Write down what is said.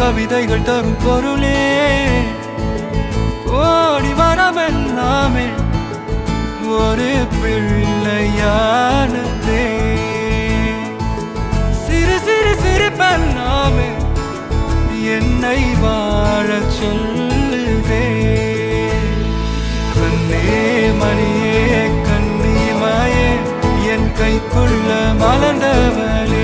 கவிதைகள் தரும் பொருளே ஓடி வரவெல்லாமே ஒரு பிள்ளையானதே சிறு சிறு சிரிப்பெல்லாமே என்னை வாழச் சொல்லுதே கண்ணே மணியே கண்ணிமாயே என் கைக்குள்ள மலர்ந்தவளே